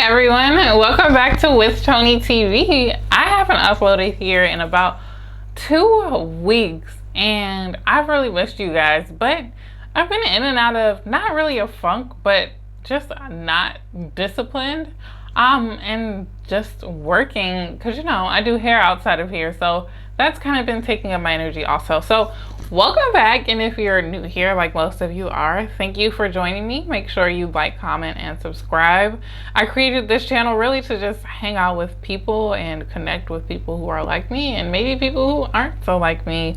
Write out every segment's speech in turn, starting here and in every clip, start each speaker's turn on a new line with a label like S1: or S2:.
S1: everyone, welcome back to WithTonieTV. I haven't uploaded here in about 2 weeks and I've really missed you guys, but I've been in and out of not really a funk, but just not disciplined and just working because I do hair outside of here, so that's kind of been taking up my energy also. So welcome back, and if you're new here like most of you are, thank you for joining me. Make sure you like, comment, and subscribe. I created this channel really to just hang out with people and connect with people who are like me and maybe people who aren't so like me,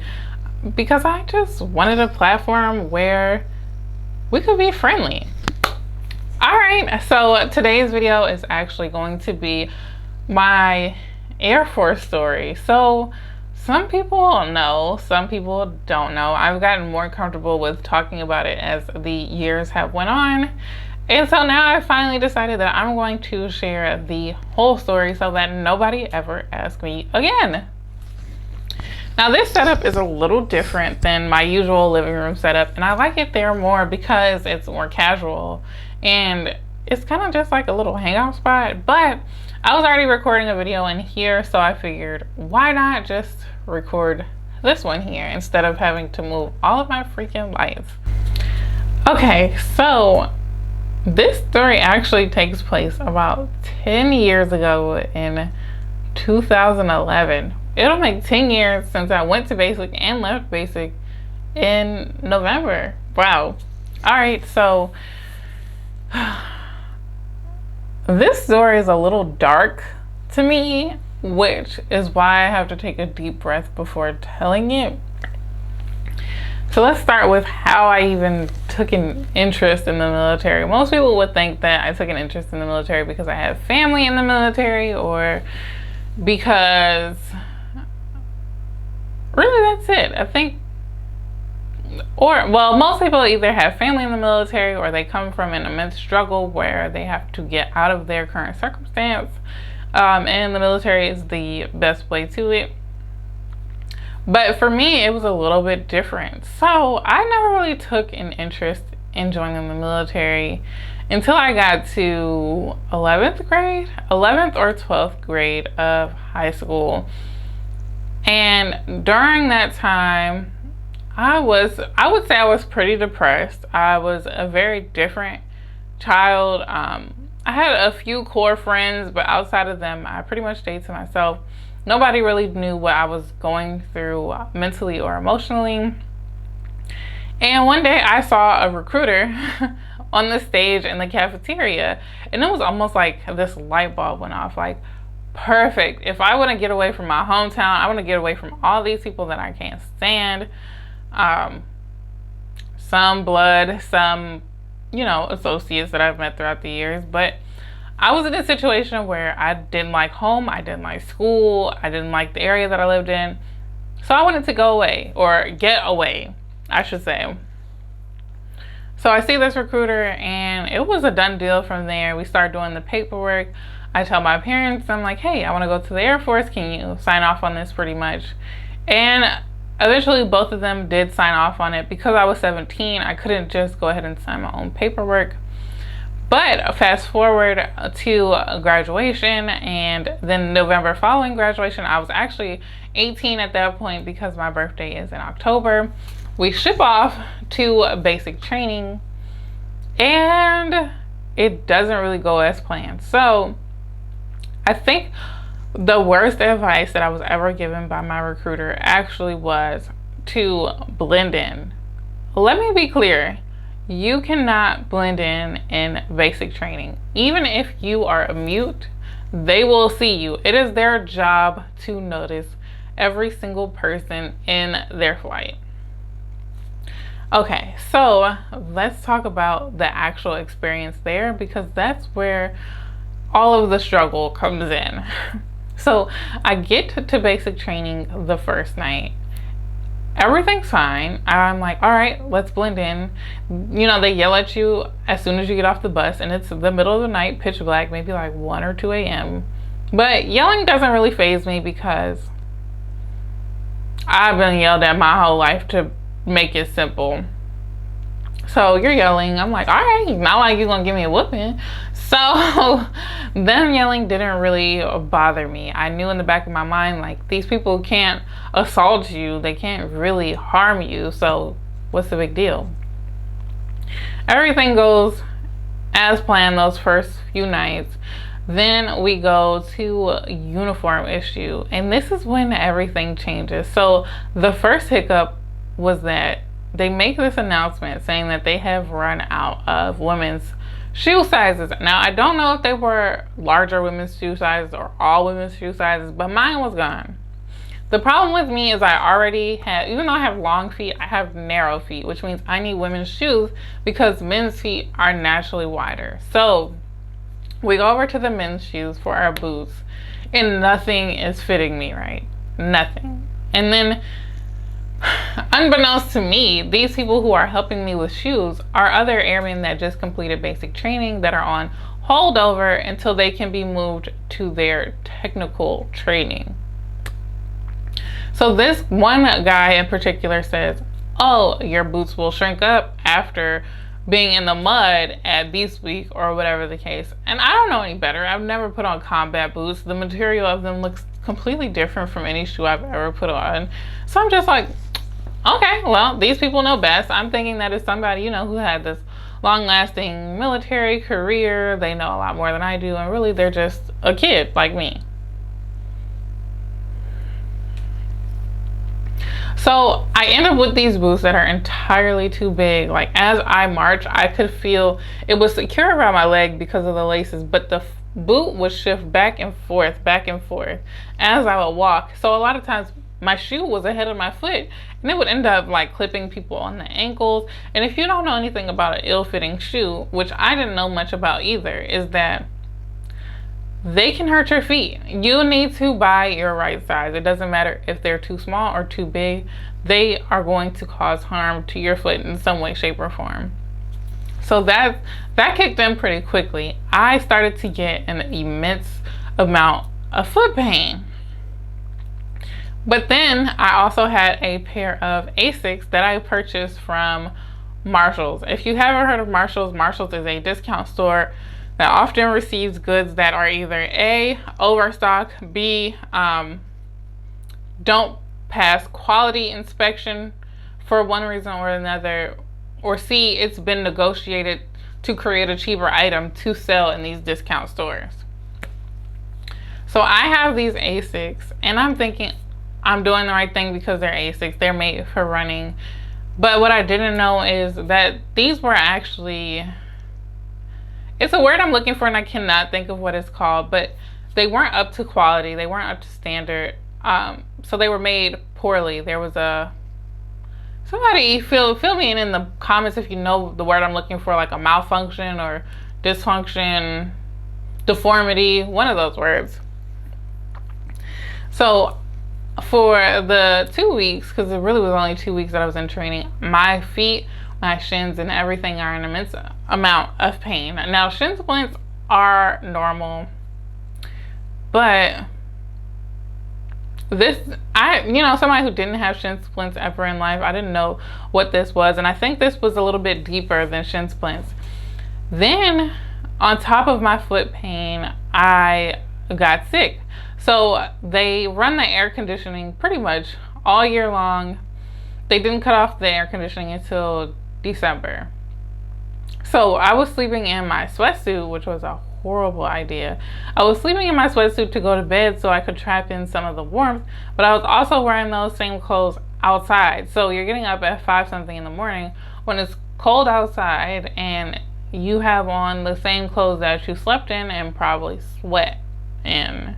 S1: because I just wanted a platform where we could be friendly. Alright, so today's video is actually going to be my Air Force story. So some people know, some people don't know. I've gotten more comfortable with talking about it as the years have went on. And so now I finally decided that I'm going to share the whole story so that nobody ever asks me again. Now this setup is a little different than my usual living room setup, and I like it there more because it's more casual and it's kind of just like a little hangout spot. But I was already recording a video in here, so I figured why not just record this one here instead of having to move all of my freaking lights. Okay, so this story actually takes place about 10 years ago in 2011. It'll make 10 years since I went to basic and left basic in November. Wow. All right, so this story is a little dark to me, which is why I have to take a deep breath before telling it. So let's start with how I even took an interest in the military. Most people would think that I took an interest in the military because I have family in the military, or because really that's it. I think, or well, most people either have family in the military or they come from an immense struggle where they have to get out of their current circumstance, and the military is the best way to it. But for me, it was a little bit different. So I never really took an interest in joining the military until I got to 11th or 12th grade of high school. And during that time, I would say I was pretty depressed. I was a very different child. I had a few core friends, but outside of them, I pretty much stayed to myself. Nobody really knew what I was going through mentally or emotionally. And one day I saw a recruiter on the stage in the cafeteria, and it was almost like this light bulb went off, like, perfect. If I want to get away from my hometown, I want to get away from all these people that I can't stand. Some blood, some, associates that I've met throughout the years. But I was in a situation where I didn't like home, I didn't like school, I didn't like the area that I lived in. So I wanted to go away, or get away, I should say. So I see this recruiter, and it was a done deal from there. We start doing the paperwork. I tell my parents, I'm like, hey, I want to go to the Air Force. Can you sign off on this pretty much? And eventually both of them did sign off on it. Because I was 17, I couldn't just go ahead and sign my own paperwork. But fast forward to graduation, and then November following graduation, I was actually 18 at that point because my birthday is in October. We ship off to basic training, and it doesn't really go as planned. So I think the worst advice that I was ever given by my recruiter actually was to blend in. Let me be clear. You cannot blend in basic training. Even if you are a mute, they will see you. It is their job to notice every single person in their flight. Okay, so let's talk about the actual experience there, because that's where all of the struggle comes in. So I get to basic training the first night. Everything's fine. I'm like, all right, let's blend in. They yell at you as soon as you get off the bus, and it's the middle of the night, pitch black, maybe like 1 or 2 a.m. But yelling doesn't really faze me because I've been yelled at my whole life, to make it simple. So you're yelling. I'm like, all right, not like you're gonna give me a whooping. So them yelling didn't really bother me. I knew in the back of my mind, like, these people can't assault you, they can't really harm you, so what's the big deal? Everything goes as planned those first few nights. Then we go to uniform issue, and this is when everything changes. So the first hiccup was that they make this announcement saying that they have run out of women's shoe sizes. Now, I don't know if they were larger women's shoe sizes or all women's shoe sizes, but mine was gone. The problem with me is I already have, even though I have long feet, I have narrow feet, which means I need women's shoes because men's feet are naturally wider. So we go over to the men's shoes for our boots, and nothing is fitting me right. Nothing. And then, unbeknownst to me, these people who are helping me with shoes are other airmen that just completed basic training that are on holdover until they can be moved to their technical training. So this one guy in particular says, oh, your boots will shrink up after being in the mud at Beast Week or whatever the case. And I don't know any better. I've never put on combat boots. The material of them looks completely different from any shoe I've ever put on. So I'm just like, okay, well, these people know best. I'm thinking that it's somebody, you know, who had this long-lasting military career. They know a lot more than I do, and really they're just a kid like me. So I end up with these boots that are entirely too big. Like, as I march, I could feel it was secure around my leg because of the laces, but the boot would shift back and forth as I would walk. So a lot of times my shoe was ahead of my foot, and it would end up like clipping people on the ankles. And if you don't know anything about an ill-fitting shoe, which I didn't know much about either, is that they can hurt your feet. You need to buy your right size. It doesn't matter if they're too small or too big. They are going to cause harm to your foot in some way, shape, or form. So that kicked in pretty quickly. I started to get an immense amount of foot pain. But then I also had a pair of Asics that I purchased from Marshalls. If you haven't heard of Marshalls, Marshalls is a discount store that often receives goods that are either A, overstock, B, don't pass quality inspection for one reason or another, or C, it's been negotiated to create a cheaper item to sell in these discount stores. So I have these Asics, and I'm thinking I'm doing the right thing because they're Asics. They're made for running. But what I didn't know is that these were actually, it's a word I'm looking for and I cannot think of what it's called, but they weren't up to quality. They weren't up to standard. So they were made poorly. There was somebody fill me in the comments if you know the word I'm looking for, like a malfunction or dysfunction, deformity, one of those words. So for the 2 weeks, because it really was only 2 weeks that I was in training, my feet, my shins, and everything are an immense amount of pain. Now, shin splints are normal, but this, somebody who didn't have shin splints ever in life, I didn't know what this was, and I think this was a little bit deeper than shin splints. Then, on top of my foot pain, I got sick. So they run the air conditioning pretty much all year long. They didn't cut off the air conditioning until December. So I was sleeping in my sweatsuit, which was a horrible idea. I was sleeping in my sweatsuit to go to bed so I could trap in some of the warmth, but I was also wearing those same clothes outside. So you're getting up at 5 something in the morning when it's cold outside and you have on the same clothes that you slept in and probably sweat in.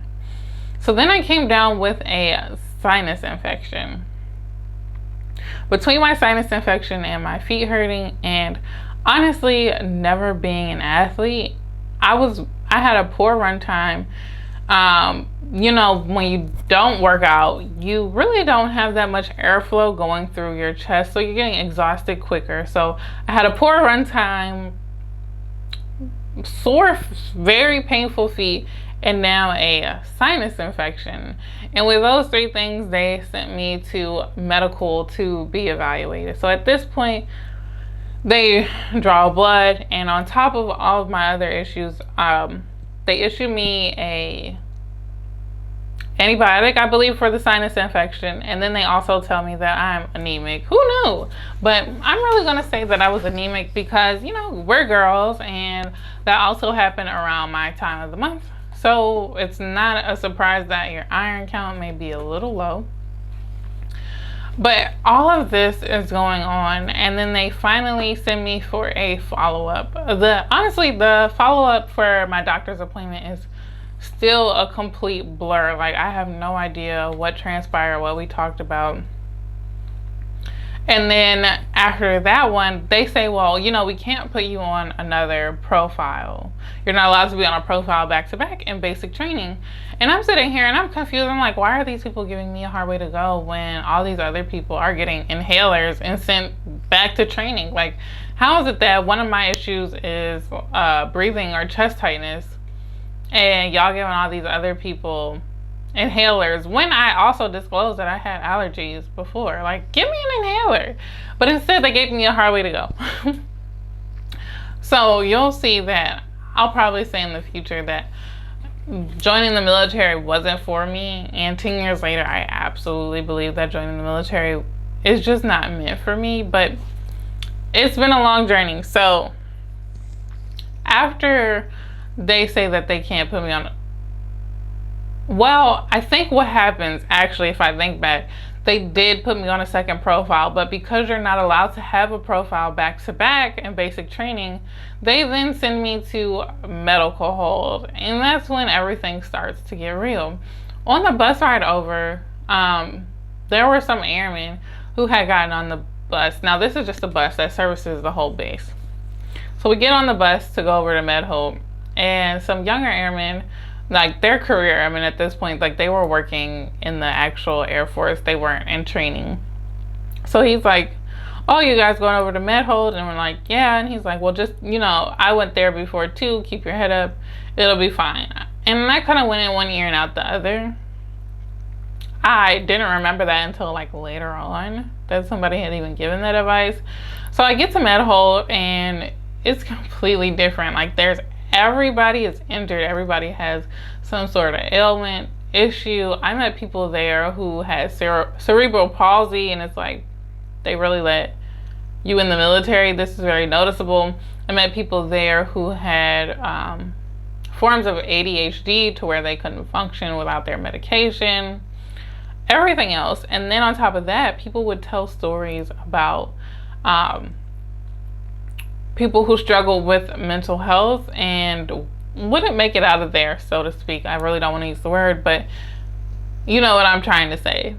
S1: So then I came down with a sinus infection. Between my sinus infection and my feet hurting, and honestly never being an athlete, I had a poor run time. When you don't work out, you really don't have that much airflow going through your chest, so you're getting exhausted quicker. So I had a poor run time, sore, very painful feet, and now a sinus infection. And with those 3 things, they sent me to medical to be evaluated. So at this point, they draw blood, and on top of all of my other issues, They issued me a antibiotic, I believe, for the sinus infection, and then they also tell me that I'm anemic. Who knew? But I'm really gonna say that I was anemic because, you know, we're girls, and that also happened around my time of the month. So it's not a surprise that your iron count may be a little low. But all of this is going on, and then they finally send me for a follow-up. Honestly, the follow-up for my doctor's appointment is still a complete blur. Like, I have no idea what transpired, what we talked about. And then after that one, they say, well, you know, we can't put you on another profile. You're not allowed to be on a profile back-to-back in basic training. And I'm sitting here and I'm confused. I'm like, why are these people giving me a hard way to go when all these other people are getting inhalers and sent back to training? Like, how is it that one of my issues is breathing or chest tightness, and y'all giving all these other people inhalers when I also disclosed that I had allergies before? Like, give me an inhaler. But instead they gave me a hard way to go. So you'll see that I'll probably say in the future that joining the military wasn't for me, and 10 years later I absolutely believe that joining the military is just not meant for me. But it's been a long journey. So after they say that they can't put me on, well, I think what happens, actually, if I think back, they did put me on a second profile, but because you're not allowed to have a profile back to back in basic training, they then send me to medical hold, and that's when everything starts to get real. On the bus ride over, there were some airmen who had gotten on the bus. Now, this is just a bus that services the whole base. So we get on the bus to go over to med hold, and some younger airmen, like, their career, I mean, at this point, like, they were working in the actual Air Force. They weren't in training. So he's like, oh, you guys going over to med hold? And we're like, yeah. And he's like, well, just, you know, I went there before too. Keep your head up. It'll be fine. And I kind of went in one ear and out the other. I didn't remember that until, like, later on that somebody had even given that advice. So I get to med hold, and it's completely different. Like, everybody is injured. Everybody has some sort of ailment, issue. I met people there who had cerebral palsy, and it's like, they really let you in the military. This is very noticeable. I met people there who had forms of ADHD to where they couldn't function without their medication, everything else. And then on top of that, people would tell stories about people who struggle with mental health and wouldn't make it out of there, so to speak. I really don't want to use the word, but you know what I'm trying to say.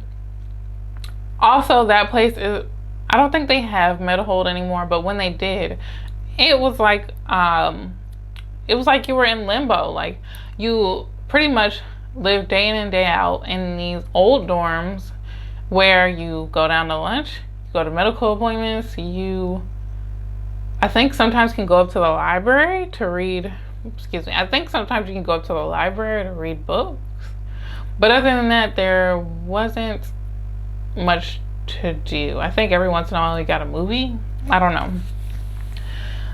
S1: Also, that place is, I don't think they have med hold anymore, but when they did, it was like you were in limbo. Like, you pretty much live day in and day out in these old dorms where you go down to lunch, you go to medical appointments, I think sometimes can go up to the library to read, I think sometimes you can go up to the library to read books. But other than that, there wasn't much to do. I think every once in a while you got a movie. I don't know.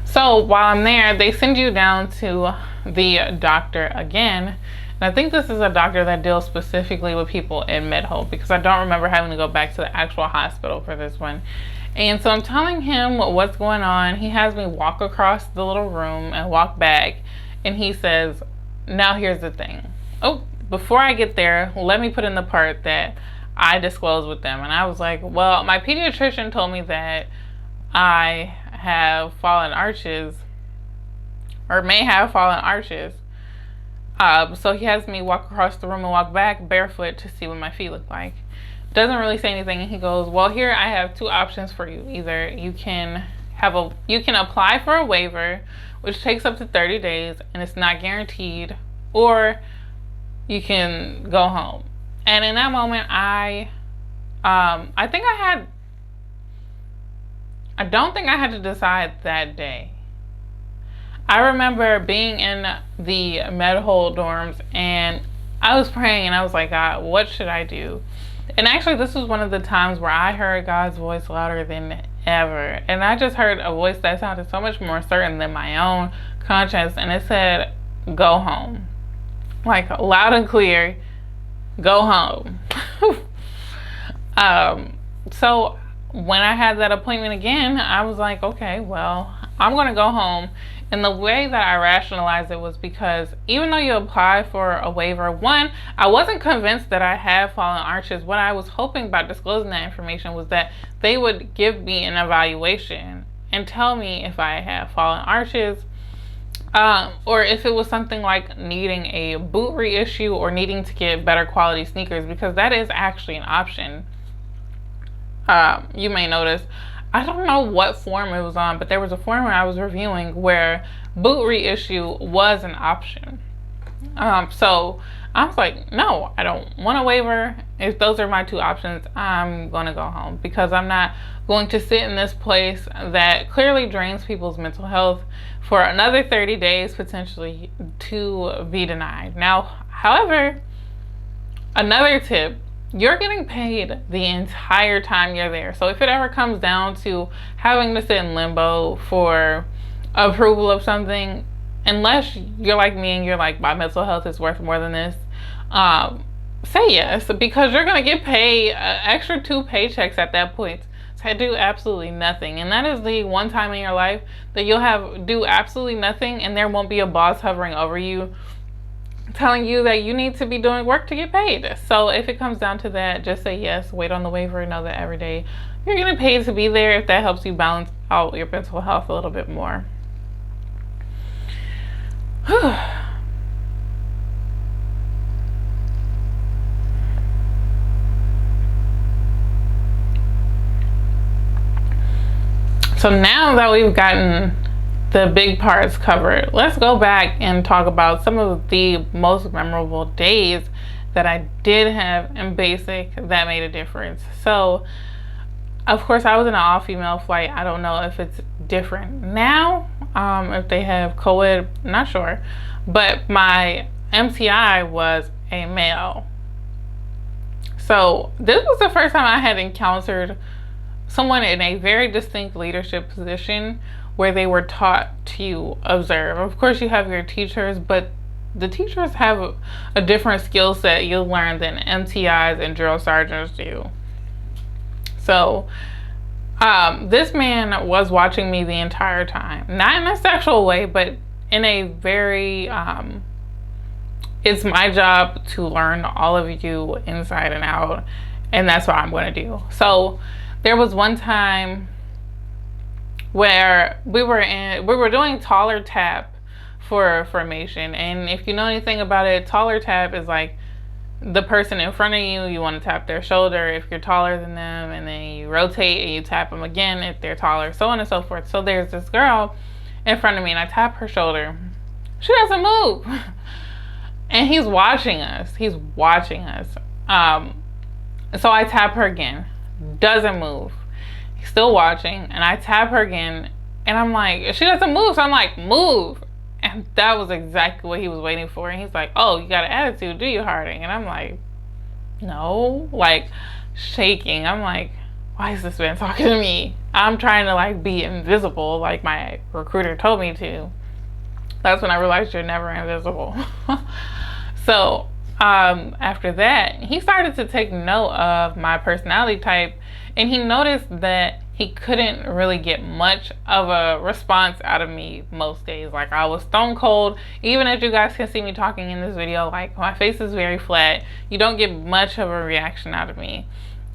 S1: So while I'm there, they send you down to the doctor again. And I think this is a doctor that deals specifically with people in med hold, because I don't remember having to go back to the actual hospital for this one. And so I'm telling him what's going on. He has me walk across the little room and walk back. And he says, now here's the thing. Oh, before I get there, let me put in the part that I disclosed with them. And I was like, well, my pediatrician told me that I have fallen arches, or may have fallen arches. So he has me walk across the room and walk back barefoot to see what my feet look like. Doesn't really say anything, and he goes, well, here I have two options for you. Either you can apply for a waiver, which takes up to 30 days and it's not guaranteed, or you can go home. And in that moment, I don't think I had to decide that day. I remember being in the med hold dorms, and I was praying, and I was like, God, what should I do? And actually, this was one of the times where I heard God's voice louder than ever. And I just heard a voice that sounded so much more certain than my own conscience. And it said, go home. Like, loud and clear, go home. So when I had that appointment again, I was like, okay, well, I'm going to go home. And the way that I rationalized it was because even though you apply for a waiver, one, I wasn't convinced that I had fallen arches. What I was hoping by disclosing that information was that they would give me an evaluation and tell me if I had fallen arches, or if it was something like needing a boot reissue or needing to get better quality sneakers, because that is actually an option. You may notice, I don't know what form it was on, but there was a form I was reviewing where boot reissue was an option. So I was like, no, I don't want a waiver. If those are my two options, I'm going to go home, because I'm not going to sit in this place that clearly drains people's mental health for another 30 days potentially to be denied. Now, however, another tip, you're getting paid the entire time you're there. So if it ever comes down to having to sit in limbo for approval of something, unless you're like me and you're like, my mental health is worth more than this, say yes, because you're going to get paid extra 2 paychecks at that point to do absolutely nothing. And that is the one time in your life that you'll do absolutely nothing, and there won't be a boss hovering over you telling you that you need to be doing work to get paid. So if it comes down to that, just say yes, wait on the waiver, and know that every day you're getting paid to be there, if that helps you balance out your mental health a little bit more. So now that we've gotten the big parts covered, let's go back and talk about some of the most memorable days that I did have in basic that made a difference. So of course I was in an all-female flight. I don't know if it's different now, if they have co-ed, not sure, but my MTI was a male. So this was the first time I had encountered someone in a very distinct leadership position where they were taught to observe. Of course, you have your teachers, but the teachers have a different skill set you'll learn than MTIs and drill sergeants do. So this man was watching me the entire time, not in a sexual way, but in a very it's my job to learn all of you inside and out, and that's what I'm going to do. So there was one time where we were doing taller tap for formation, and if you know anything about it, taller tap is like the person in front of you, you want to tap their shoulder if you're taller than them, and then you rotate and you tap them again if they're taller, so on and so forth. So there's this girl in front of me, and I tap her shoulder. She doesn't move. And he's watching us. So I tap her again. Doesn't move. He's still watching, and I tap her again, and I'm like, she doesn't move. So I'm like, move. And that was exactly what he was waiting for. And he's like, oh, you got an attitude, do you, Harding? And I'm like, no, like shaking. I'm like, why is this man talking to me? I'm trying to like be invisible like my recruiter told me to. That's when I realized you're never invisible. So after that, he started to take note of my personality type, and he noticed that he couldn't really get much of a response out of me most days. Like, I was stone cold. Even as you guys can see me talking in this video, like, my face is very flat. You don't get much of a reaction out of me.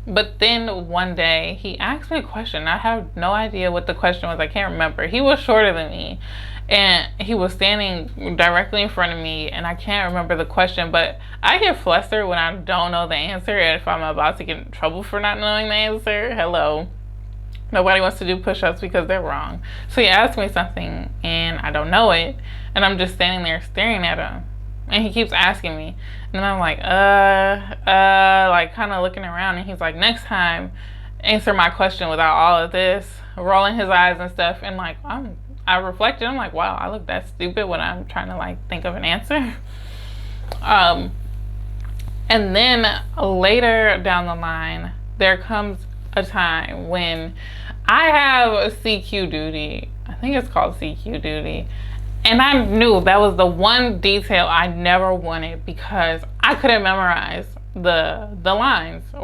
S1: But then one day he asked me a question. I have no idea what the question was. I can't remember. He was shorter than me, and he was standing directly in front of me, and I can't remember the question, but I get flustered when I don't know the answer, and if I'm about to get in trouble for not knowing the answer, hello. Nobody wants to do push-ups because they're wrong. So he asked me something, and I don't know it, and I'm just standing there staring at him, and he keeps asking me, and I'm like, like kind of looking around, and he's like, next time, answer my question without all of this, rolling his eyes and stuff, and like, I reflected, I'm like, wow, I look that stupid when I'm trying to like think of an answer. And then later down the line, there comes a time when I have a CQ duty. I think it's called CQ duty. And I knew that was the one detail I never wanted because I couldn't memorize the lines